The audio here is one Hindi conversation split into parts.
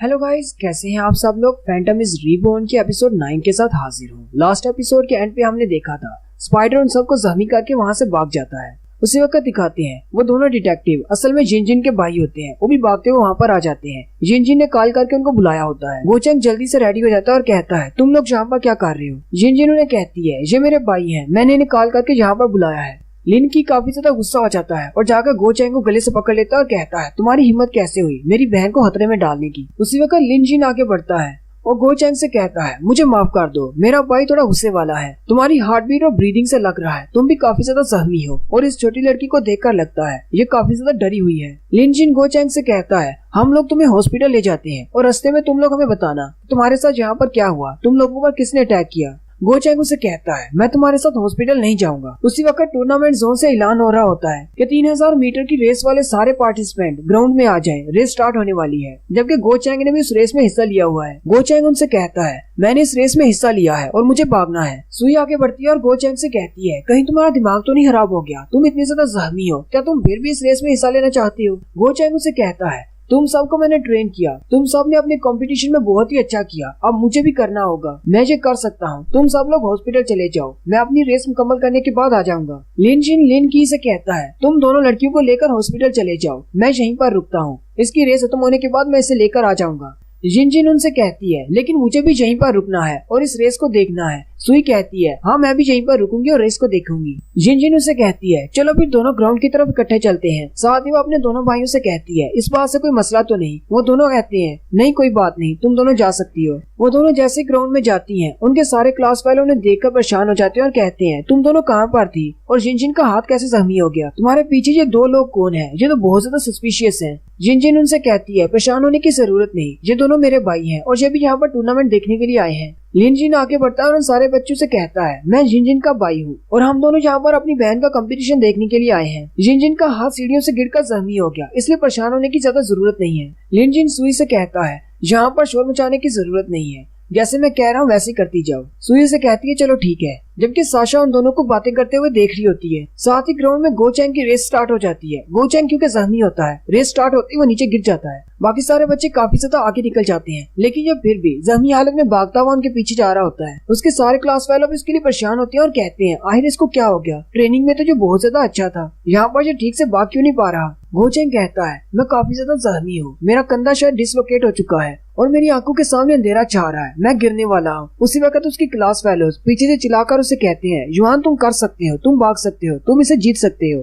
हेलो गाइस, कैसे हैं आप सब लोग। फैंटम इज रीबॉर्न के एपिसोड 9 के साथ हाजिर हूँ। लास्ट एपिसोड के एंड पे हमने देखा था स्पाइडर उन सबको जख्मी करके वहाँ से भाग जाता है। उसी वक्त दिखाते हैं वो दोनों डिटेक्टिव असल में जिन के भाई होते हैं। वो भी भागते हुए वहाँ पर आ जाते हैं। जिन ने कॉल करके उनको बुलाया होता है। गोचेंग जल्दी से रेडी हो जाता है और कहता है तुम लोग यहाँ पर क्या कर रहे हो। जिन उन्हें कहती है ये मेरे भाई हैं, मैंने इन्हें कॉल करके यहाँ पर बुलाया है। लिन की काफी ज्यादा गुस्सा हो जाता है और जाकर गोचेंग को गले से पकड़ लेता है और कहता है तुम्हारी हिम्मत कैसे हुई मेरी बहन को खतरे में डालने की। उसी वक्त लिन जिन आगे बढ़ता है और गोचेंग से कहता है मुझे माफ कर दो, मेरा भाई थोड़ा गुस्से वाला है। तुम्हारी हार्ट बीट और ब्रीदिंग से लग रहा है तुम भी काफी ज्यादा जख्मी हो और इस छोटी लड़की को देखकर लगता है ये काफी ज्यादा डरी हुई है। लिन जिन गोचेंग से कहता है हम लोग तुम्हें हॉस्पिटल ले जाते हैं और रास्ते में तुम लोग हमें बताना तुम्हारे साथ यहाँ पर क्या हुआ, तुम लोगों पर किसने अटैक किया। गोचेंग उसे कहता है मैं तुम्हारे साथ हॉस्पिटल नहीं जाऊंगा। उसी वक्त टूर्नामेंट जोन से ऐलान हो रहा होता है कि 3000 मीटर की रेस वाले सारे पार्टिसिपेंट ग्राउंड में आ जाएं, रेस स्टार्ट होने वाली है। जबकि गोचेंग ने भी उस रेस में हिस्सा लिया हुआ है। गोचेंग उनसे कहता है मैंने इस रेस में हिस्सा लिया है और मुझे भागना है। सुई आगे बढ़ती है और गोचेंग से कहती है कहीं तुम्हारा दिमाग तो नहीं खराब हो गया, तुम इतनी ज्यादा जख्मी हो, क्या तुम फिर भी इस रेस में हिस्सा लेना चाहती हो। गोचेंग उसे कहता है तुम सबको मैंने ट्रेन किया, तुम सब ने अपने कंपटीशन में बहुत ही अच्छा किया, अब मुझे भी करना होगा, मैं ये कर सकता हूँ। तुम सब लोग हॉस्पिटल चले जाओ, मैं अपनी रेस मुकम्मल करने के बाद आ जाऊंगा। लिन की से कहता है तुम दोनों लड़कियों को लेकर हॉस्पिटल चले जाओ, मैं यहीं पर रुकता हूँ, इसकी रेस खत्म होने के बाद मैं इसे लेकर आ जाऊंगा। जिन उनसे कहती है लेकिन मुझे भी यहीं पर रुकना है और इस रेस को देखना है। सुई कहती है हाँ मैं भी यहीं पर रुकूंगी और रेस को देखूंगी। जिन उनसे कहती है चलो फिर दोनों ग्राउंड की तरफ इकट्ठे चलते हैं। साथ ही वो अपने दोनों भाइयों से कहती है इस बात से कोई मसला तो नहीं। वो दोनों कहते हैं नहीं कोई बात नहीं, तुम दोनों जा सकती हो। वो दोनों जैसे ग्राउंड में जाती हैं उनके सारे क्लास वाले उन्हें देखकर परेशान हो जाते हैं और कहते हैं तुम दोनों कहाँ पर थी और जिन का हाथ कैसे जख्मी हो गया, तुम्हारे पीछे ये दो लोग कौन है, ये तो बहुत ज्यादा सस्पिशियस है। जिन उनसे कहती है परेशान होने की जरूरत नहीं, ये दोनों मेरे भाई हैं और ये भी यहाँ पर टूर्नामेंट देखने के लिए आए हैं। लिन जिन आगे बढ़ता है और उन सारे बच्चों से कहता है मैं जिन का भाई हूँ और हम दोनों यहाँ पर अपनी बहन का कंपटीशन देखने के लिए आए हैं। जिन का हाथ सीढ़ियों से गिरकर जख्मी हो गया, इसलिए परेशान होने की ज्यादा जरूरत नहीं है। लिन जिन सुई से कहता है यहाँ पर शोर मचाने की जरूरत नहीं है, जैसे मैं कह रहा हूँ वैसे करती जाओ। सुई से कहती है चलो ठीक है। जबकि साशा उन दोनों को बातें करते हुए देख रही होती है। साथ ही ग्राउंड में गोचेंग की रेस स्टार्ट हो जाती है। गोचेंग क्योंकि जख्मी होता है, रेस स्टार्ट होती है वो नीचे गिर जाता है। बाकी सारे बच्चे काफी ज्यादा आगे निकल जाते हैं, लेकिन ये फिर भी जख्मी हालत में भागता हुआ उनके पीछे जा रहा होता है। उसके सारे क्लास वाले भी उसके लिए परेशान होते हैं और कहते हैं आखिर इसको क्या हो गया, ट्रेनिंग में तो जो बहुत ज्यादा अच्छा था, यहाँ पर जो ठीक से भाग क्यों नहीं पा रहा। गोचेंग कहता है मैं काफी ज्यादा जख्मी हूँ, मेरा कंधा शायद डिसलोकेट हो चुका है और मेरी आंखों के सामने अंधेरा छा रहा है, मैं गिरने वाला हूँ। उसी वक्त उसकी क्लास फेलोज पीछे से चिल्लाकर उसे कहते हैं युआन तुम कर सकते हो, तुम भाग सकते हो, तुम इसे जीत सकते हो।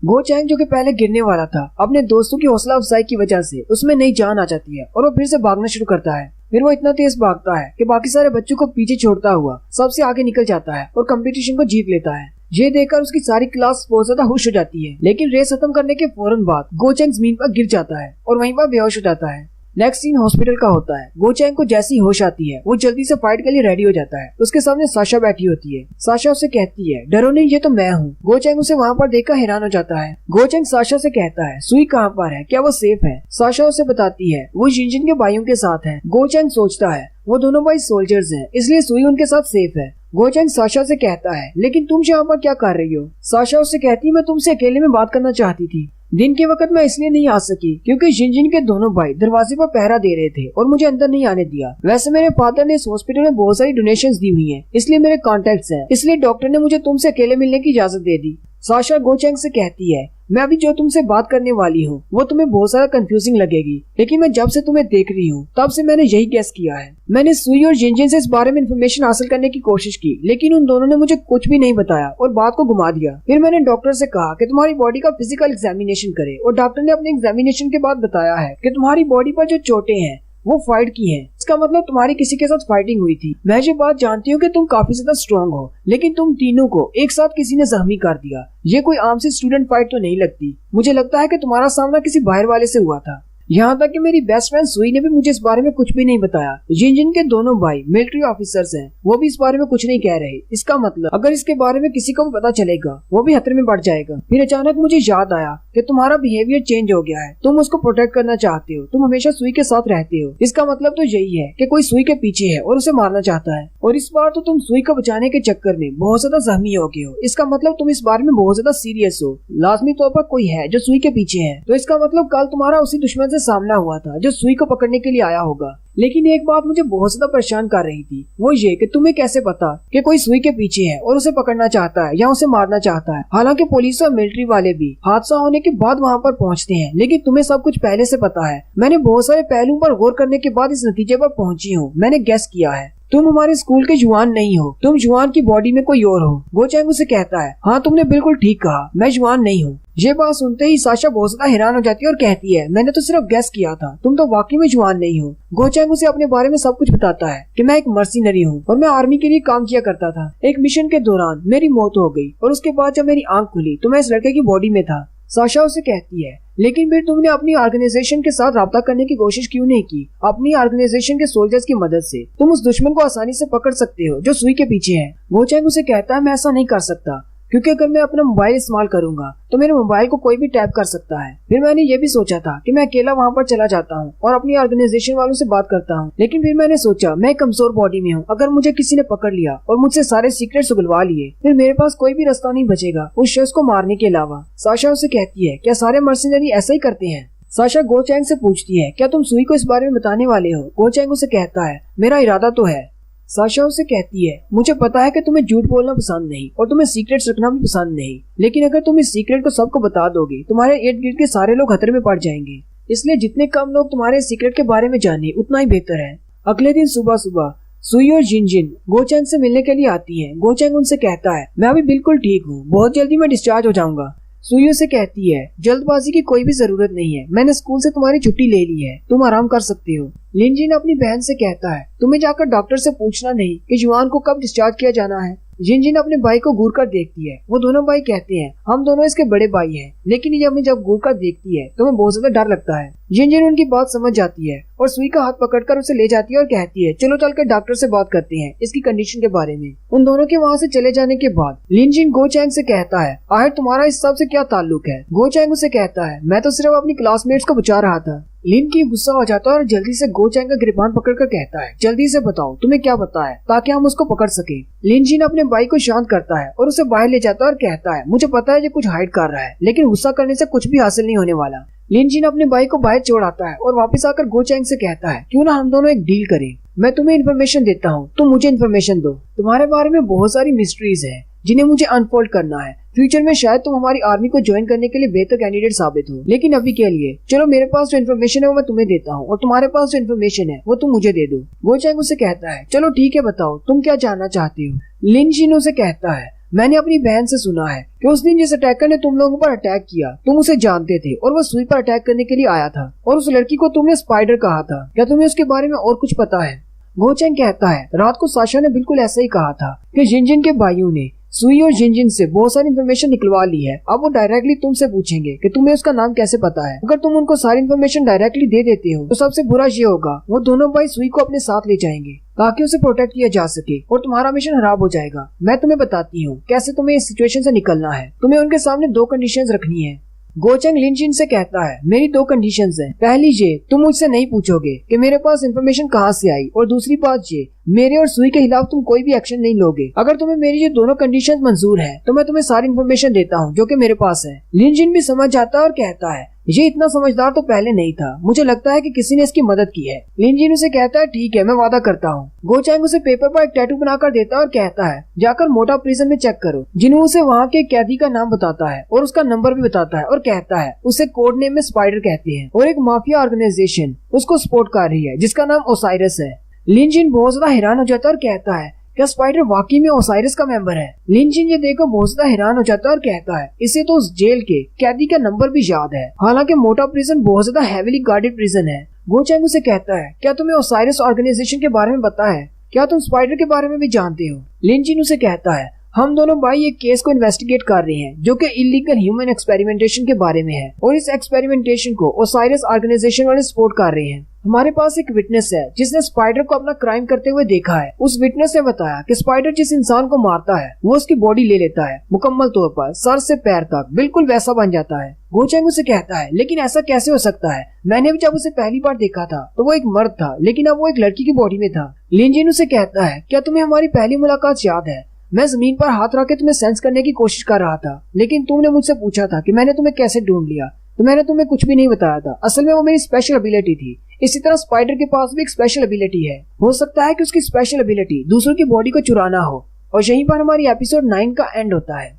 गोचेंग जो कि पहले गिरने वाला था, अपने दोस्तों की हौसला अफजाई की वजह से उसमें नई जान आ जाती है और वो फिर से भागना शुरू करता है। फिर वो इतना तेज भागता है कि बाकी सारे बच्चों को पीछे छोड़ता हुआ सबसे आगे निकल जाता है और कंपटीशन को जीत लेता है। ये देखकर उसकी सारी क्लास बहुत ज्यादा खुश हो जाती है, लेकिन रेस खत्म करने के फौरन बाद गोचेंग जमीन पर गिर जाता है और वहीं पर बेहोश हो जाता है। नेक्स्ट सीन हॉस्पिटल का होता है। गोचेंग को जैसी होश आती है वो जल्दी से फाइट के लिए रेडी हो जाता है। उसके सामने साशा बैठी होती है। साशा उसे कहती है डरो नहीं, ये तो मैं हूँ। गोचेंग उसे वहाँ पर देखकर हैरान हो जाता है। गोचेंग साशा से कहता है सुई कहाँ पर है, क्या वो सेफ है। साशा उसे बताती है वो जिन के भाइयों के साथ है। गोचेंग सोचता है वो दोनों भाई सोल्जर्स हैं, इसलिए सुई उनके साथ सेफ है। गोचेंग साशा से कहता है लेकिन तुम यहाँ पर क्या कर रही हो। साशा उससे कहती है मैं तुमसे अकेले में बात करना चाहती थी। दिन के वक्त मैं इसलिए नहीं आ सकी क्योंकि जिन के दोनों भाई दरवाजे पर पहरा दे रहे थे और मुझे अंदर नहीं आने दिया। वैसे मेरे फादर ने इस हॉस्पिटल में बहुत सारी डोनेशंस दी हुई हैं, इसलिए मेरे कॉन्टेक्ट्स हैं, इसलिए डॉक्टर ने मुझे तुमसे अकेले मिलने की इजाजत दे दी। साशा गोचेंग से कहती है मैं अभी जो तुमसे बात करने वाली हूँ वो तुम्हें बहुत सारा कंफ्यूजिंग लगेगी, लेकिन मैं जब से तुम्हें देख रही हूँ तब से मैंने यही गेस किया है। मैंने सुई और जिन से इस बारे में इंफॉर्मेशन हासिल करने की कोशिश की, लेकिन उन दोनों ने मुझे कुछ भी नहीं बताया और बात को घुमा दिया। फिर मैंने डॉक्टर से कहा कि तुम्हारी बॉडी का फिजिकल एग्जामिनेशन करे और डॉक्टर ने अपने एग्जामिनेशन के बाद बताया है कि तुम्हारी बॉडी पर जो चोटें हैं वो फाइट की है। इसका मतलब तुम्हारी किसी के साथ फाइटिंग हुई थी। मैं ये बात जानती हूँ कि तुम काफी ज्यादा स्ट्रॉन्ग हो, लेकिन तुम तीनों को एक साथ किसी ने जख्मी कर दिया। ये कोई आम सी स्टूडेंट फाइट तो नहीं लगती। मुझे लगता है कि तुम्हारा सामना किसी बाहर वाले से हुआ था। यहाँ तक कि मेरी बेस्ट फ्रेंड सुई ने भी मुझे इस बारे में कुछ भी नहीं बताया। जिन के दोनों भाई मिलिट्री ऑफिसर्स हैं, वो भी इस बारे में कुछ नहीं कह रहे। इसका मतलब अगर इसके बारे में किसी को भी पता चलेगा वो भी खतरे में बढ़ जाएगा। फिर अचानक मुझे याद आया कि तुम्हारा बिहेवियर चेंज हो गया है, तुम उसको प्रोटेक्ट करना चाहते हो, तुम हमेशा सुई के साथ रहते हो। इसका मतलब तो यही है कि कोई सुई के पीछे है और उसे मारना चाहता है, और इस बार तो तुम सुई को बचाने के चक्कर में बहुत ज्यादा जख्मी हो गए हो। इसका मतलब तुम इस बारे में बहुत ज्यादा सीरियस हो। लाजमी तौर पर कोई है जो सुई के पीछे है, तो इसका मतलब कल तुम्हारा उसी दुश्मन से सामना हुआ था जो सुई को पकड़ने के लिए आया होगा। लेकिन एक बात मुझे बहुत ज्यादा परेशान कर रही थी, वो ये कि तुम्हें कैसे पता कि कोई सुई के पीछे है और उसे पकड़ना चाहता है या उसे मारना चाहता है। हालांकि पुलिस और मिलिट्री वाले भी हादसा होने के बाद वहाँ पर पहुँचते हैं, लेकिन तुम्हें सब कुछ पहले से पता है। मैंने बहुत सारे पहलुओं पर गौर करने के बाद इस नतीजे पर पहुँची हूँ। मैंने गेस किया है तुम हमारे स्कूल के जुआन नहीं हो, तुम जुआन की बॉडी में कोई और हो। गोचैंग उसे कहता है, हाँ तुमने बिल्कुल ठीक कहा, मैं जुआन नहीं हूँ। ये बात सुनते ही साशा बहुत ज्यादा हैरान हो जाती है और कहती है, मैंने तो सिर्फ गेस किया था, तुम तो वाकई में जुआन नहीं हो। गोचैंग उसे अपने बारे में सब कुछ बताता है कि मैं एक मर्सिनरी हूँ और मैं आर्मी के लिए काम किया करता था। एक मिशन के दौरान मेरी मौत हो गई और उसके बाद जब मेरी आंख खुली तो मैं इस लड़के की बॉडी में था। साशा उसे कहती है, लेकिन फिर तुमने अपनी ऑर्गेनाइजेशन के साथ राब्ता करने की कोशिश क्यों नहीं की? अपनी ऑर्गेनाइजेशन के सोल्जर्स की मदद से तुम उस दुश्मन को आसानी से पकड़ सकते हो जो सुई के पीछे है। गोचैंग उसे कहता है, मैं ऐसा नहीं कर सकता, क्योंकि अगर मैं अपना मोबाइल इस्तेमाल करूंगा तो मेरे मोबाइल को कोई भी टैप कर सकता है। फिर मैंने ये भी सोचा था कि मैं अकेला वहाँ पर चला जाता हूँ और अपनी ऑर्गेनाइजेशन वालों से बात करता हूँ, लेकिन फिर मैंने सोचा मैं कमजोर बॉडी में हूँ, अगर मुझे किसी ने पकड़ लिया और मुझसे सारे सीक्रेट्स उगलवा लिए फिर मेरे पास कोई भी रास्ता नहीं बचेगा उस शख्स को मारने के अलावा। साशा उसे कहती है, क्या सारे मर्सिनरी ऐसा ही करते हैं? साशा गोचैंग से पूछती है, क्या तुम सुई को इस बारे में बताने वाले हो? गोचैंग उसे कहता है, मेरा इरादा तो है। साशा उसे कहती है, मुझे पता है कि तुम्हें झूठ बोलना पसंद नहीं और तुम्हें सीक्रेट्स रखना भी पसंद नहीं, लेकिन अगर तुम इस सीक्रेट को सबको बता दोगे तुम्हारे इर्द गिर्द के सारे लोग खतरे में पड़ जाएंगे, इसलिए जितने कम लोग तुम्हारे सीक्रेट के बारे में जाने उतना ही बेहतर है। अगले दिन सुबह सुबह सुई और जिनजिन गोचैंग से मिलने के लिए आती है। गोचैंग उनसे कहता है, मैं अभी बिल्कुल ठीक हूँ, बहुत जल्दी मैं डिस्चार्ज हो जाऊंगा। सुई से कहती है, जल्दबाजी की कोई भी जरूरत नहीं है, मैंने स्कूल से तुम्हारी छुट्टी ले ली है, तुम आराम कर सकते हो। लिनजिन अपनी बहन से कहता है, तुम्हें जाकर डॉक्टर से पूछना नहीं कि जुआन को कब डिस्चार्ज किया जाना है। जिनजिन अपने भाई को घूर कर देखती है। वो दोनों भाई कहते हैं, हम दोनों इसके बड़े भाई हैं, लेकिन ये हमें जब घूर कर देखती है तो हमें बहुत ज्यादा डर लगता है। जिनजिन उनकी बात समझ जाती है और सुई का हाथ पकड़कर उसे ले जाती है और कहती है, चलो चलकर डॉक्टर से बात करते हैं इसकी कंडीशन के बारे में। उन दोनों के वहाँ से चले जाने के बाद लिनजिन गोचैंग से कहता है, आखिर तुम्हारा इस सब से क्या ताल्लुक है? गोचैंग उसे कहता है, मैं तो सिर्फ अपनी क्लासमेट्स को बचा रहा था। लिन की गुस्सा हो जाता है और जल्दी से गोचैंग का गिरबान पकड़कर कहता है, जल्दी से बताओ तुम्हें क्या पता है ताकि हम उसको पकड़ सके। लिनजिन अपने भाई को शांत करता है और उसे बाहर ले जाता है और कहता है, मुझे पता है ये कुछ हाइड कर रहा है, लेकिन गुस्सा करने से कुछ भी हासिल नहीं होने वाला। लिनजिन अपने भाई को बाहर छोड़ आता है और वापस आकर गोचैंग से कहता है, क्यों ना हम दोनों एक डील करें, मैं तुम्हें इन्फॉर्मेशन देता हूँ, तुम मुझे इन्फॉर्मेशन दो। तुम्हारे बारे में बहुत सारी मिस्ट्रीज है जिन्हें मुझे अनफोल्ड करना है। फ्यूचर में शायद तुम हमारी आर्मी को ज्वाइन करने के लिए बेहतर कैंडिडेट साबित हो, लेकिन अभी के लिए चलो मेरे पास जो इन्फॉर्मेशन है वो मैं तुम्हें देता हूँ और तुम्हारे पास जो इन्फॉर्मेशन है वो तुम मुझे दे दो। गोचैंग उसे कहता है, चलो ठीक है, बताओ तुम क्या जानना चाहती हो। लिनजिन उसे कहता है, मैंने अपनी बहन से सुना है कि उस दिन जिस अटैकर ने तुम लोगों पर अटैक किया तुम उसे जानते थे और वो सुई पर अटैक करने के लिए आया था और उस लड़की को तुमने स्पाइडर कहा था, क्या तुम्हें उसके बारे में और कुछ पता है? गोचैंग कहता है, रात को साशा ने बिल्कुल ऐसा ही कहा था कि जिनजिन के भाइयों ने सुई और जिनजिन से बहुत सारी इन्फॉर्मेशन निकलवा ली है। अब वो डायरेक्टली तुमसे पूछेंगे कि तुम्हें उसका नाम कैसे पता है। अगर तुम उनको सारी इन्फॉर्मेशन डायरेक्टली दे देते हो तो सबसे बुरा ये होगा, वो दोनों भाई सुई को अपने साथ ले जाएंगे ताकि उसे प्रोटेक्ट किया जा सके और तुम्हारा मिशन खराब हो जाएगा। मैं तुम्हें बताती हूँ कैसे तुम्हें इस सिचुएशन से निकलना है। तुम्हें उनके सामने 2 कंडीशंस रखनी है। गोचैंग लिनजिन से कहता है, मेरी 2 कंडीशंस हैं। पहली ये, तुम मुझसे नहीं पूछोगे कि मेरे पास इन्फॉर्मेशन कहाँ से आई, और दूसरी बात ये, मेरे और सुई के खिलाफ तुम कोई भी एक्शन नहीं लोगे। अगर तुम्हें मेरी ये दोनों कंडीशंस मंजूर है तो मैं तुम्हें सारी इन्फॉर्मेशन देता हूँ जो कि मेरे पास है। लिनजिन भी समझ जाता है और कहता है, ये इतना समझदार तो पहले नहीं था, मुझे लगता है कि किसी ने इसकी मदद की है। लिनजिन उसे कहता है, ठीक है, मैं वादा करता हूँ। गोचैंग उसे पेपर पर एक टैटू बनाकर देता है और कहता है, जाकर मोटा प्रिजन में चेक करो। जिन्हों उसे वहाँ के कैदी का नाम बताता है और उसका नंबर भी बताता है और कहता है उसे कोड नेम में स्पाइडर कहते हैं और एक माफिया ऑर्गेनाइजेशन उसको सपोर्ट कर रही है जिसका नाम ओसाइरस है। लिनजिन बहुत ज्यादा हैरान हो जाता है और कहता है, क्या स्पाइडर वाकई में ओसाइरस का मेंबर है? लिनजिन ये देखकर बहुत ज्यादा हैरान हो जाता है और कहता है, इसे तो उस जेल के कैदी का नंबर भी याद है। हालांकि मोटा प्रिजन बहुत ज्यादा हेविली गार्डेड प्रिजन है। गोचैंग उसे कहता है, क्या तुम्हें ओसाइरस ऑर्गेनाइजेशन के बारे में पता है? क्या तुम स्पाइडर के बारे में भी जानते हो? लिनजिन उसे कहता है, हम दोनों भाई एक केस को इन्वेस्टिगेट कर रहे हैं जो कि इलीगल ह्यूमन एक्सपेरिमेंटेशन के बारे में है और इस एक्सपेरिमेंटेशन को ओसाइरस ऑर्गेनाइजेशन वाले सपोर्ट कर रहे हैं। हमारे पास एक विटनेस है जिसने स्पाइडर को अपना क्राइम करते हुए देखा है। उस विटनेस ने बताया कि स्पाइडर जिस इंसान को मारता है वो उसकी बॉडी ले लेता है, मुकम्मल तौर पर सर से पैर तक बिल्कुल वैसा बन जाता है। गोचेंग उसे कहता है लेकिन ऐसा कैसे हो सकता है, मैंने भी जब उसे पहली बार देखा था तो वो एक मर्द था लेकिन अब वो एक लड़की की बॉडी में था। लिनजिन उसे कहता है क्या तुम्हें हमारी पहली मुलाकात याद है, मैं जमीन पर हाथ रख के तुम्हें सेंस करने की कोशिश कर रहा था लेकिन तुमने मुझसे पूछा था कि मैंने तुम्हें कैसे ढूंढ लिया, तो मैंने तुम्हें कुछ भी नहीं बताया था। असल में वो मेरी स्पेशल एबिलिटी थी। इसी तरह स्पाइडर के पास भी एक स्पेशल एबिलिटी है। हो सकता है कि उसकी स्पेशल एबिलिटी दूसरों की बॉडी को चुराना हो। और यहीं पर हमारी एपिसोड 9 का एंड होता है।